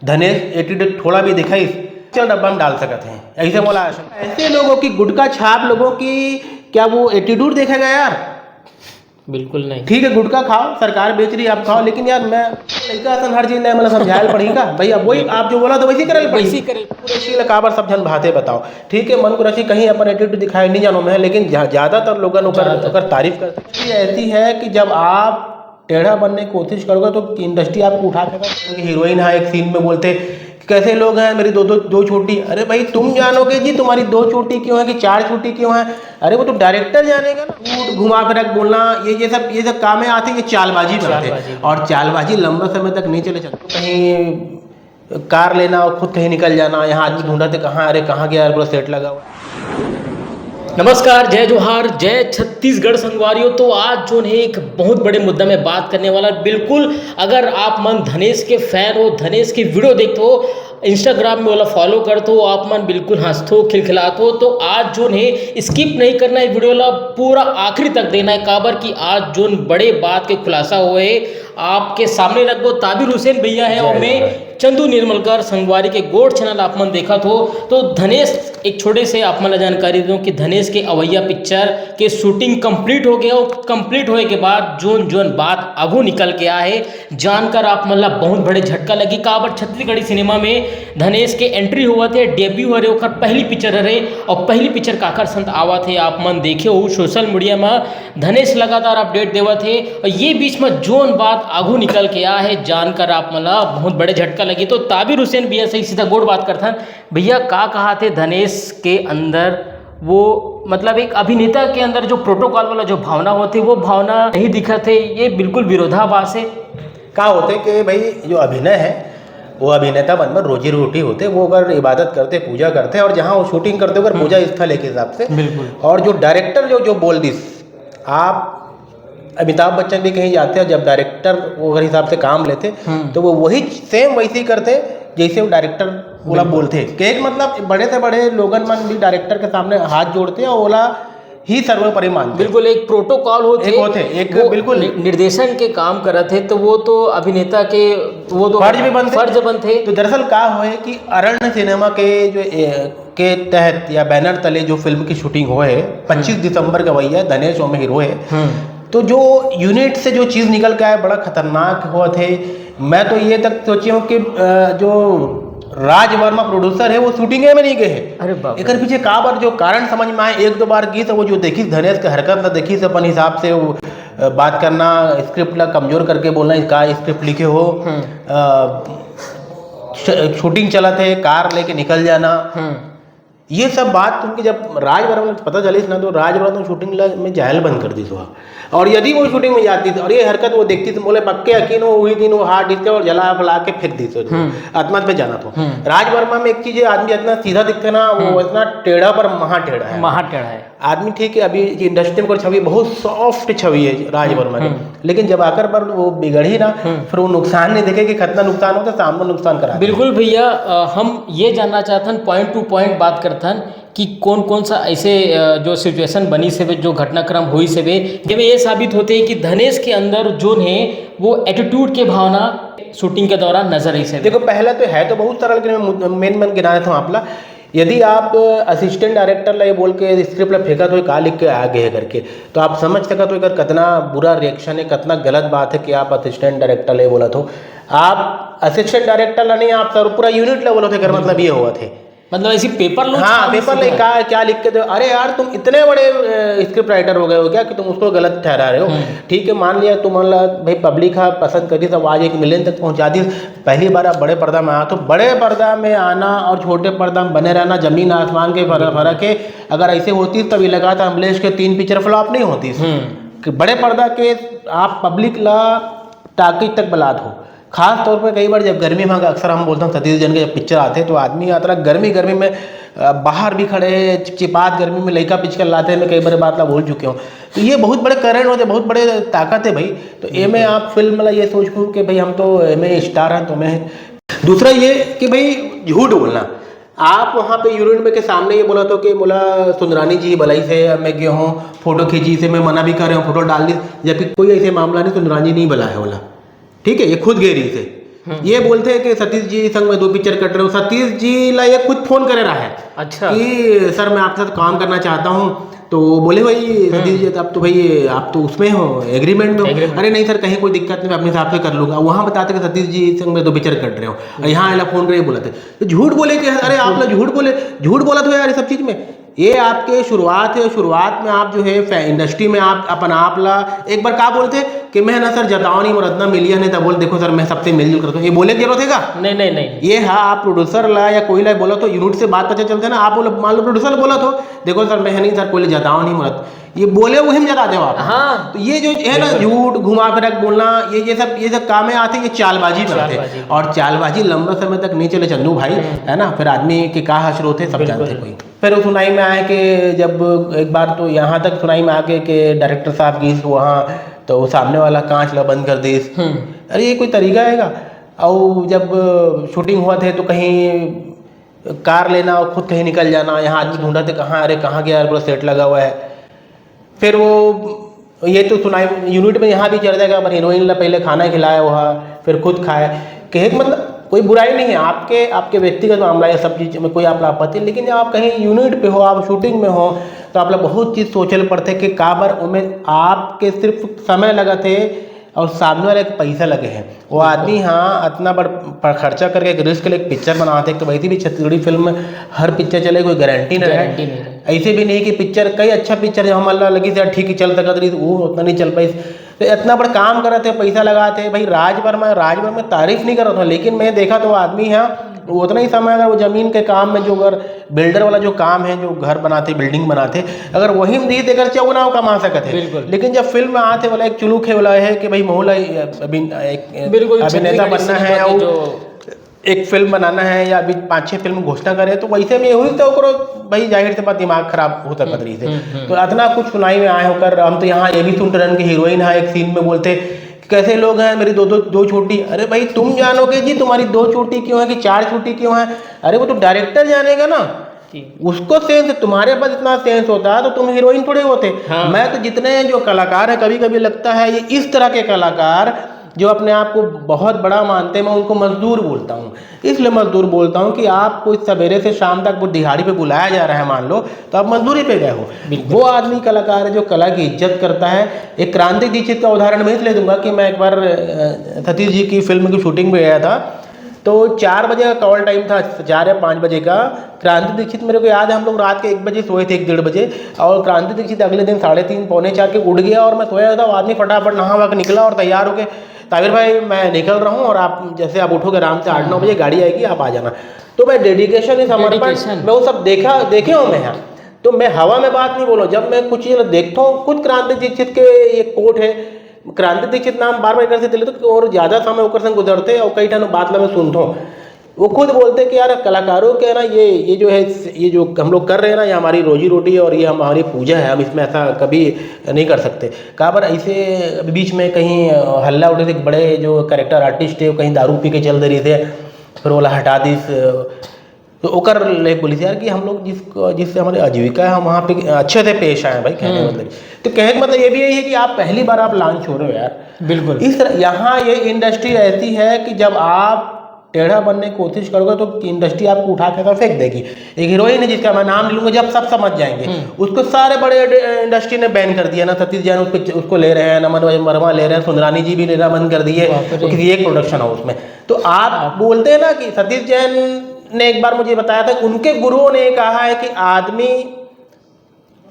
धनेश attitude थोड़ा भी दिखाई चल डब्बा में डाल सकते हैं, ऐसे बोला। ऐसे लोगों की गुटखा छाप लोगों की क्या वो एटीट्यूड देखेगा यार? बिल्कुल नहीं। ठीक है गुटखा खाओ, सरकार बेच रही है आप खाओ, लेकिन यार मैं लड़का सन हर चीज नहीं मतलब समझाया पड़ेगा भैया, वही आप जो बोला तो वैसे करल वैसे करे पूरे शील काबर सब जन भाते बताओ। ठीक है मन को रची कहीं अपन एटीट्यूड दिखाए नहीं जानो मैं, लेकिन ज्यादातर लोगन ओकर तारीफ करते हैं। ऐसी है कि जब आप टेढ़ा बनने की कोशिश करोगे तो इंडस्ट्री आपको उठा के, हीरोइन है एक सीन में बोलते कैसे लोग हैं मेरी दो चोटी, अरे भाई तुम जानोगे जी तुम्हारी 2 चोटी क्यों है कि 4 चोटी क्यों है, अरे वो तो डायरेक्टर जानेगा ना। घुमा फिर बोलना ये सब काम में आते, ये चालबाजी में आते हैं, और चालबाजी लंबा समय तक नहीं चले चलते। कहीं कार लेना और खुद कहीं निकल जाना, यहाँ आदमी ढूंढा थे कहाँ, अरे कहाँ गया पूरा सेट लगा हुआ। नमस्कार, जय जोहार, जय छत्तीसगढ़ संगवारियों। तो आज जो है एक बहुत बड़े मुद्दा में बात करने वाला। बिल्कुल अगर आप मन धनेश के फैन हो, धनेश की वीडियो देखते हो, इंस्टाग्राम में वाला फॉलो करते हो, आप मन बिल्कुल हंसते हो खिलखिलाते हो, तो आज जो है स्किप नहीं करना है वीडियो ला, पूरा आखिरी तक देना है। काबर कि आज जो बड़े बात के खुलासा हुए आपके सामने रख दो। ताबिर हुसैन भैया है और मैं चंदू निर्मलकर संगवारी के गोड चैनल आप मन देखा तो धनेश एक छोटे से आप मन जानकारी दूं कि धनेश के अवैया पिक्चर के शूटिंग कंप्लीट हो गया। और कंप्लीट होए के बाद जोन जोन बात आगू निकल के आया है जानकर आप मन ला बहुत बड़े झटका लगी। काबर छत्तीसगढ़ी सिनेमा में धनेश के एंट्री हुआ थे, डेब्यू हो रहे ओकर पहली पिक्चर रहे, और पहली पिक्चर काकर संत आवा थे आप मन देखे हो सोशल मीडिया में धनेश लगातार अपडेट देवा थे। और ये बीच में जोन बात आगू निकल के आया है जानकर आप मन ला बहुत बड़े झटका लगी। तो ताबिर हुसैन भैया से सीधा गोड़ बात करता भैया, का कहा थे धनेश के अंदर वो मतलब एक अभिनेता के अंदर जो प्रोटोकॉल वाला जो भावना होती वो भावना नहीं दिखा थे, ये बिल्कुल विरोधाभास है। का होते कि भाई जो अभिनय है वो अभिनेता बन रोजी रोटी होते, वो अगर इबादत करते पूजा करते और जहाँ वो शूटिंग करते अगर पूजा स्थल के हिसाब से बिल्कुल। और जो डायरेक्टर जो बोल दिस, आप अमिताभ बच्चन भी कहीं जाते हैं जब डायरेक्टर वो अगर हिसाब से काम लेते तो वो वही सेम वैसे ही करते जैसे वो डायरेक्टर ओला बोलते। कि एक मतलब बड़े से बड़े लोगन मन भी डायरेक्टर के सामने हाथ जोड़ते हैं और ओला ही सर्वोपरि मानते। बिल्कुल एक प्रोटोकॉल होते एक बिल्कुल निर्देशन के काम करते थे, तो वो तो अभिनेता के वो तो फर्ज बनते। तो दरअसल का हुए कि अरण्य सिनेमा के जो के तहत या बैनर तले जो फिल्म की शूटिंग हुए है 25 दिसंबर का वही है, धनेश में हीरो है। तो जो यूनिट से जो चीज़ निकल के आया बड़ा खतरनाक हुआ थे। मैं तो ये तक सोची हूँ कि जो राज वर्मा प्रोड्यूसर है वो शूटिंग में नहीं गए हैं। अरे बाप, एक पीछे का बार जो कारण समझ में आए, 1-2 बार की तो वो जो देखी धनेश के हरकत न देखी से अपन हिसाब से वो बात करना, स्क्रिप्ट ला कमजोर करके बोलना, का स्क्रिप्ट लिखे हो, शूटिंग चला थे कार लेके निकल जाना, ये सब बात तुमकी जब राज वर्मा पता चली ना तो राज वर्मा शूटिंग में जायल बंद कर दी थी। और यदि वो शूटिंग में जाती थी और ये हरकत वो देखती थी, बोले पक्के यकीन वो वही दिन वो हाथ डिस्के और जला फला के फेंक दी थी आत्महत्या पे जाना। तो राज वर्मा में एक चीज आदमी इतना सीधा दिखता ना, वो इतना टेढ़ा पर महा टेढ़ा है आदमी। ठीक है अभी इंडस्ट्री में छवि बहुत सॉफ्ट छवि है राज वर्मा की, लेकिन जब आकर पर वो बिगड़ी ना फिर वो नुकसान नहीं देखे कि कितना नुकसान होता सामने नुकसान करा। बिल्कुल भैया, हम ये जानना चाहते पॉइंट टू पॉइंट बात करते कि कौन कौन सा ऐसे जो सिचुएशन बनी से जो घटनाक्रम हुई से जब ये साबित होते हैं कि धनेश के अंदर जो है वो एटीट्यूड के भावना शूटिंग के दौरान नजर आई से। देखो पहला तो है तो बहुत सारा, लेकिन मेन गिना था आपला। यदि आप असिस्टेंट डायरेक्टर ला ये बोल के स्क्रिप्ट ला फेंका तो का लिख के आ गए करके, तो आप समझ सका तो अगर कितना बुरा रिएक्शन है, कितना गलत बात है कि आप असिस्टेंट डायरेक्टर ला बोला तो आप असिस्टेंट डायरेक्टर ला नहीं, आप सर पूरा यूनिट ला बोला थे कर, मतलब ये हुआ थे। मतलब ऐसी पेपर लो, हाँ पेपर ले क्या लिख के दो, अरे यार तुम इतने बड़े स्क्रिप्ट राइटर हो गए हो क्या कि तुम उसको गलत ठहरा रहे हो। ठीक है मान लिया तुम भाई पब्लिक हाँ पसंद करी सब, आज 1 मिलियन तक पहुंचा दी, पहली बार आप बड़े पर्दा में आया, तो बड़े पर्दा में आना और छोटे पर्दा में बने रहना जमीन आसमान के फर्क है। अगर ऐसे होती तभी लगा था अमलेश के 3 पिक्चर फ्लॉप नहीं होती। बड़े पर्दा के आप पब्लिक ला टाकिज तक बलात हो, खास तौर पर कई बार जब गर्मी में अक्सर हम बोलते हैं 37 जन के जब पिक्चर आते हैं तो आदमी आता गर्मी में बाहर भी खड़े चिपचिपात गर्मी में लड़का पिचकर लाते हैं, मैं कई बार बात ला बोल चुके हूँ। तो ये बहुत बड़े करण होते, बहुत बड़े ताकत है भाई। तो एमे आप फिल्म मतलब ये सोच कि भाई हम तो एमे स्टार हैं तो मैं। दूसरा ये कि भाई झूठ बोलना, आप वहाँ पे यूनिट में के सामने ये बोला तो कि बोला सुंदरानी जी भलाई से मैं गया हूँ फोटो खींची से, मैं मना भी कर रहा हूँ फोटो डाल दी, जबकि कोई ऐसे मामला नहीं, सुंदरानी नहीं बुलाया बोला। ठीक है ये खुद गए रही से ये बोलते हैं कि सतीश जी संग में 2 पिक्चर कर रहे हो। सतीश जी ला ये खुद फोन करे रहा है अच्छा कि सर मैं आपके साथ काम करना चाहता हूँ। तो बोले भाई सतीश जी अब तो भाई आप तो उसमें हो एग्रीमेंट में हो। अरे नहीं सर कहीं कोई दिक्कत नहीं, मैं अपने हिसाब से कर लूंगा। वहाँ बताते कि सतीश जी संग में 2 पिक्चर कर रहे हो और यहाँ आला फोन करके बोला थे तो झूठ बोले कि अरे आप लोग झूठ बोला तो यार ये सब चीज़ में। ये आपके शुरुआत है, शुरुआत में आप जो है इंडस्ट्री में आप अपन आप ला एक बार क्या बोलते कि मैं ना सर जताओ नहीं मुरदना मिलिया नहीं तब बोल देखो सर मैं सबसे मिलजुल करता हूँ, ये बोले जरूरत है का? नहीं ये हाँ आप प्रोड्यूसर ला या कोई ला बोला तो यूनिट से बात पता चलता है ना। आप बोलो मान लो प्रोड्यूसर बोला तो देखो सर मैं नहीं सर कोई जताओ नहीं मुरद, ये बोले वही हम जता दो आप। हाँ तो ये जो है ना झूठ घुमा फिर बोलना ये सब काम में आते, ये चालबाजी में आते और चालबाजी लंबा समय तक नहीं चले चंदू भाई, है ना। फिर आदमी के का हश्र होते सब जानते कोई। फिर वो सुनाई में आए कि जब एक बार तो यहाँ तक सुनाई में आके कि डायरेक्टर साहब की वहाँ तो वो सामने वाला कांच ला बंद कर दे। अरे ये कोई तरीका हैगा। और जब शूटिंग हुआ थे तो कहीं कार लेना और खुद कहीं निकल जाना, यहाँ आदमी ढूंढा थे कहाँ, अरे कहाँ गया, पूरा सेट लगा हुआ है। फिर वो ये तो सुनाई यूनिट में यहाँ भी चल जाएगा पर हीरोइन ला पहले खाना खिलाया हुआ फिर खुद खाए। कहे मतलब कोई बुराई नहीं है, आपके व्यक्तिगत मामला है, सब चीज़ में कोई आपका आपत्ति। लेकिन जब आप कहीं यूनिट पे हो, आप शूटिंग में हो तो आप लोग बहुत चीज़ सोचल पड़ते कि काबर उनमें आपके सिर्फ समय लगा थे और सामने वाले के पैसा लगे हैं। वो आदमी हाँ इतना बड़ा खर्चा करके एक रिस्क ले एक पिक्चर बनाते तो वैसे भी छत्तीसगढ़ी फिल्म में हर पिक्चर चले कोई गारंटी नहीं है। ऐसे भी नहीं कि पिक्चर कई अच्छा पिक्चर जब हमारा लगी से ठीक ही चल सकता रही वो उतना नहीं चल पाई। तो इतना बड़ा काम कर रहे थे, पैसा लगाते भाई। राजभर में तारीफ नहीं कर रहा था, लेकिन मैं देखा तो आदमी है वो उतना ही समय अगर वो जमीन के काम में जो अगर बिल्डर वाला जो काम है जो घर बनाते बिल्डिंग बनाते अगर वही में दी देकर चौगुना कमा सकते हैं। लेकिन जब फिल्म में आते वाला एक चुलूक है वाला है कि भाई मोहला अभिनेता बनना है और एक फिल्म बनाना है या अभी 5-6 फिल्म घोषणा करे तो वैसे में हुई तो भाई जाहिर से बात दिमाग खराब हो सकता रही से। तो इतना कुछ सुनाई में आए होकर हम तो यहाँ ये भी सुन रहे कि हीरोइन है एक सीन में बोलते कैसे लोग हैं मेरी दो चोटी। अरे भाई तुम जानोगे जी तुम्हारी 2 चोटी क्यों है कि 4 चोटी क्यों है? अरे वो तो डायरेक्टर जानेगा ना, उसको सेंस, तुम्हारे पास इतना सेंस होता है तो तुम हीरोइन थोड़े होते। हाँ। मैं तो जितने जो कलाकार है कभी कभी लगता है ये इस तरह के कलाकार जो अपने आप को बहुत बड़ा मानते हैं मैं उनको मजदूर बोलता हूँ। इसलिए मजदूर बोलता हूँ कि आपको इस सवेरे से शाम तक वो दिहाड़ी पे बुलाया जा रहा है मान लो तो आप मजदूरी पे गए हो। वो आदमी कलाकार है जो कला की इज्जत करता है। एक क्रांति दीक्षित का उदाहरण मैं इसलिए दूंगा कि मैं एक बार सतीश जी की फिल्म की शूटिंग में गया था तो 4 बजे का कॉल टाइम था, 4 या 5 बजे का। क्रांति दीक्षित मेरे को याद है हम लोग रात के 1 बजे सोए थे, 1-1:30 बजे। और क्रांति दीक्षित अगले दिन 3:30 पौने 4 के उठ गया और मैं सोया था। वो आदमी फटाफट नहा वहा के निकला और तैयार होके ताबिर भाई मैं निकल रहा हूँ और आप जैसे आप उठोगे आराम से 8-9 बजे गाड़ी आएगी आप आ जाना। तो मैं डेडिकेशन समर्पण मैं वो सब देखे हूँ मैं यहाँ। तो मैं हवा में बात नहीं बोलूँ, जब मैं कुछ चीज़ देखता हूँ खुद क्रांति दीक्षित के ये कोट है, क्रांति दीक्षित नाम बार बार करते दिले तो और ज़्यादा समय होकर संग गुजरते और कई टाइम बात मैं सुनता हूँ। वो खुद बोलते कि यार कलाकारों के ना ये जो है ये जो हम लोग कर रहे हैं ना ये हमारी रोजी रोटी है और ये हमारी पूजा है, हम इसमें ऐसा कभी नहीं कर सकते। कहाँ पर ऐसे बीच में कहीं हल्ला उठे थे, बड़े जो कैरेक्टर आर्टिस्ट है वो कहीं दारू पी के चल दे रही थे, फिर बोला हटा दी तो ओकर ले बोली थी यार कि हम लोग जिससे हमारी आजीविका है हम वहाँ पे अच्छे से पेश आए भाई। कहने मतलब तो कहने का मतलब ये भी यही है कि आप पहली बार आप लॉन्च हो रहे हो यार। बिल्कुल इस तरह यहाँ ये इंडस्ट्री ऐसी है कि जब आप टेढ़ा बनने की कोशिश करोगे तो इंडस्ट्री आपको उठा के फेंक देगी। एक हीरोइन है जिसका मैं नाम ले लूंगा, जब सब समझ जाएंगे उसको सारे बड़े इंडस्ट्री ने बैन कर दिया ना। सतीश जैन उसको ले रहे हैं, नमन वर्मा ले रहे हैं, सुंदरानी जी भी लेना बंद कर दिए किसी एक प्रोडक्शन हाउस में। तो आप बोलते हैं ना कि सतीश जैन ने एक बार मुझे बताया था उनके गुरुओं ने कहा है कि आदमी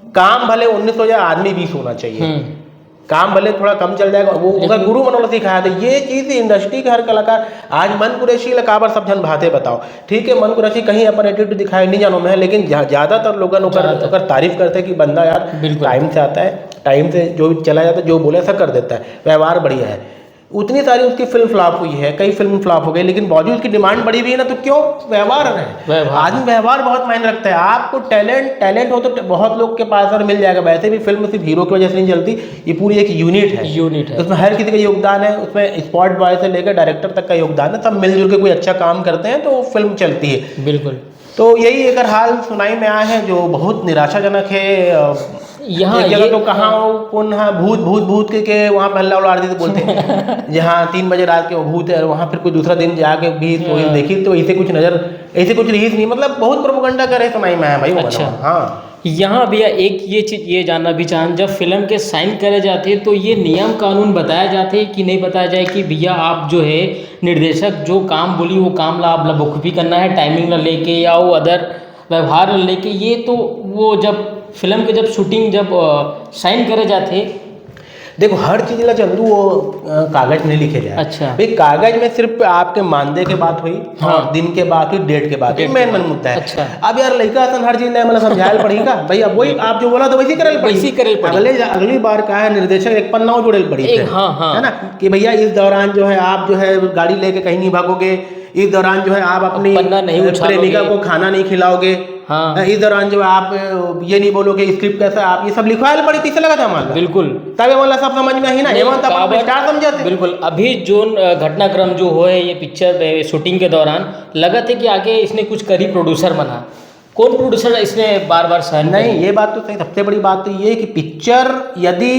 काम भले 19 हो जाए आदमी 20 होना चाहिए, काम भले थोड़ा कम चल जाएगा। वो अगर गुरु मनोला सिखाया था ये चीज़ इंडस्ट्री के हर कलाकार आज मन कुरैशी लकाबर सब जन भाते बताओ। ठीक है मन कुरैशी कहीं अपन एटीट्यूड दिखाए नहीं जानो मैं, लेकिन ज़्यादातर लोग अगर तारीफ करते हैं कि बंदा यार टाइम से आता है, टाइम से जो चला जाता है, जो बोले ऐसा कर देता है, व्यवहार बढ़िया है। उतनी सारी उसकी फिल्म फ्लॉप हुई है, कई फिल्म फ्लॉप हो गई, लेकिन बावजूद उसकी डिमांड बढ़ी हुई है ना तो क्यों? व्यवहार है। आदमी व्यवहार बहुत मायने रखता है। आपको टैलेंट हो तो बहुत लोग के पास और मिल जाएगा। वैसे भी फिल्म सिर्फ हीरो की वजह से नहीं चलती, ये पूरी एक यूनिट है। उसमें हर किसी का योगदान है, उसमें स्पॉट बॉय से लेकर डायरेक्टर तक का योगदान है। सब मिलजुल के कोई अच्छा काम करते हैं तो फिल्म चलती है। बिल्कुल। तो यही अगर हाल सुनाई में आया है जो बहुत निराशाजनक है। यहाँ एक जगह ये- तो कहाँ वो कौन है भूत भूत भूत के वहाँ पे हल्ला उड़ा देते बोलते हैं जहाँ 3 बजे रात के वो भूत है, वहाँ फिर कोई दूसरा दिन जाके भी तो देखी तो ऐसे कुछ नजर, ऐसे कुछ रील्स नहीं, मतलब बहुत प्रोपेगेंडा करे समय में है भाई वो अच्छा। बनाओ। हाँ यहाँ भैया एक ये चीज ये जानना भी चाहें, जब फिल्म के साइन करे जाते हैं तो ये नियम कानून बताया जाते हैं कि नहीं बताया जाए कि भैया आप जो है निर्देशक जो काम बोली वो काम ला आप बखूबी करना है, टाइमिंग ला लेके या वो अदर व्यवहार ला लेके, ये तो वो जब फिल्म के जब शूटिंग जब साइन करे जाते। देखो हर चीज ला चंदू वो कागज में लिखे जाए। अच्छा। भाई कागज में सिर्फ आपके मानदे के बात हुई, हाँ। और दिन के बात हुई, डेट के बात हुई, डेट के मेन बात। मुद्दा है। अच्छा। अब यार लड़का असन हर चीज मतलब समझायल पड़ेगा भाई, अब वही आप जो बोला तो वैसी करल पड़ी, वैसी करल पड़ी। अगली बार का है निर्देशक एक पन्ना और जुड़ेल पड़ी एक थे, हाँ, हाँ। है ना, कि भैया इस दौरान जो है आप जो है गाड़ी लेके कहीं नहीं भागोगे, इस दौरान जो है आप अपनी पन्ना नहीं उछालोगे। प्रेमिका को खाना नहीं खिलाओगे, हाँ। इस दौरान जो है आप ये नहीं बोलोगे स्क्रिप्ट कैसा, आप ये सब लिखवायल पड़ी, किसे लगा था हमारा बिल्कुल। तब वाला सब समझ में ही ना, नहीं, एवं तब काबर- स्टार समझाते। बिल्कुल। अभी जो घटनाक्रम जो हो है ये पिक्चर शूटिंग के दौरान लगा थे कि आगे इसने कुछ करी, प्रोड्यूसर बना, कौन प्रोड्यूसर इसने बार बार सहन नहीं ये बात तो सही, सबसे बड़ी बात तो ये है कि पिक्चर यदि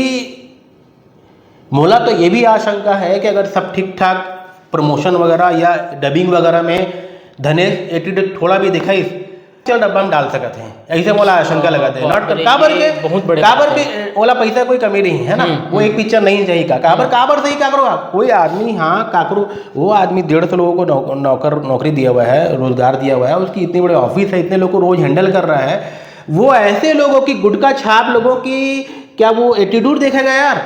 मोला तो ये भी आशंका है कि अगर सब ठीक ठाक प्रमोशन वगैरह या डबिंग वगैरह में धनेश एटीट्यूड थोड़ा भी दिखाई चल डब्बा में डाल सकते हैं, ऐसे मोला आशंका लगाते हैं। नॉट काबर के बहुत बड़े काबर के ओला पैसा कोई कमी नहीं है ना, वो एक पिक्चर नहीं चाहिए का काबर सही काकरो कोई आदमी, हाँ काकरो वो आदमी 150 लोगों को नौकरी दिया हुआ है, रोजगार दिया हुआ है, उसकी इतनी बड़ी ऑफिस है, इतने लोग को रोज हैंडल कर रहा है, वो ऐसे लोगों की गुटखा छाप लोगों की क्या वो एटीट्यूड देखेगा यार?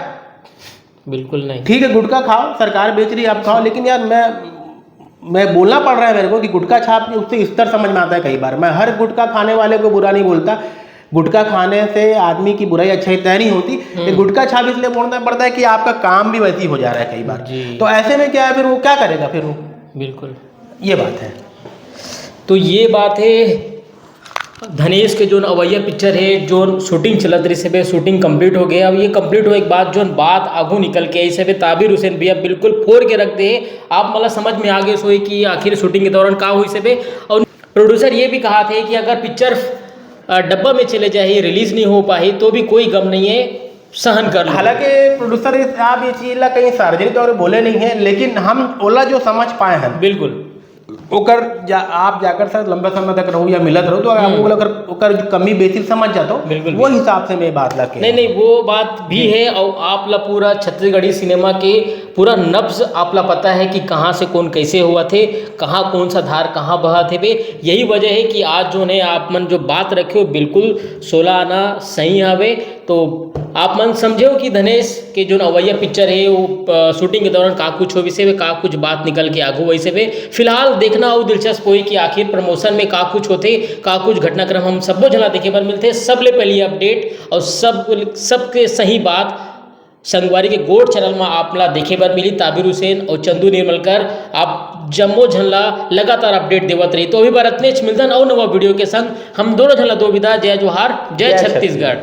बिल्कुल नहीं। ठीक है गुटखा खाओ, सरकार बेच रही है आप खाओ, लेकिन यार मैं बोलना पड़ रहा है मेरे को कि गुटखा छाप उससे स्तर समझ में आता है कई बार। मैं हर गुटखा खाने वाले को बुरा नहीं बोलता, गुटखा खाने से आदमी की बुराई अच्छाई तय नहीं होती, लेकिन गुटखा छाप इसलिए बोलना पड़ता है कि आपका काम भी वैसी हो जा रहा है कई बार। जी। तो ऐसे में क्या है फिर वो क्या करेगा फिर वो, बिल्कुल ये बात है। तो ये बात है धनेश के जो अवैया पिक्चर है जो शूटिंग चलत रही से शूटिंग कंप्लीट हो गया। अब ये कंप्लीट होने के बाद जो बात आगू निकल के ऐसे ताबिर हुसैन भैया बिल्कुल फोड़ के रख दे, आप मतलब समझ में आगे सोई कि आखिर शूटिंग के दौरान का हुई से। और प्रोड्यूसर ये भी कहा थे कि अगर पिक्चर डब्बा में चले जाए, रिलीज नहीं हो पाई तो भी कोई गम नहीं है, सहन कर लो। हालांकि प्रोड्यूसर आप ये चीज ला कहीं सार्वजनिक तौर पर बोले नहीं है, लेकिन हम ओला जो समझ पाए हैं बिल्कुल ओकर आप जाकर सर लंबा समय तक रहो या मिलत रहो तो आप अगर ओकर कमी बेसी समझ जाते बिल्कुल हो, वो हिसाब से मैं बात ला के नहीं वो बात भी है। और आपला पूरा छत्तीसगढ़ी सिनेमा के पूरा नब्ज आपला पता है कि कहाँ से कौन कैसे हुआ थे, कहाँ कौन सा धार कहाँ बहा थे बे। यही वजह है कि आज जो है आप मन जो बात रखे हो बिल्कुल 16 आना सही आवे। तो आप मन समझे हो कि धनेश के जो अवैया पिक्चर है वो शूटिंग के दौरान का कुछ हो विषय में का कुछ बात निकल के आगू वैसे में फिलहाल देखना हो दिलचस्प हुई कि आखिर प्रमोशन में का कुछ होते, का कुछ घटनाक्रम हम सबको झला देखे पर मिलते। सबले पहली अपडेट और सबके सही बात संगवारी के गोड चैनल में आपला देखे बर मिली। ताबिर हुसैन और चंदू निर्मलकर आप जम्मो झल्ला लगातार अपडेट देवत रही। तो अभी बार इतने मिलता और नवा वीडियो के संग हम दोनों झल्ला दो विदा। जय जोहार, जय छत्तीसगढ़।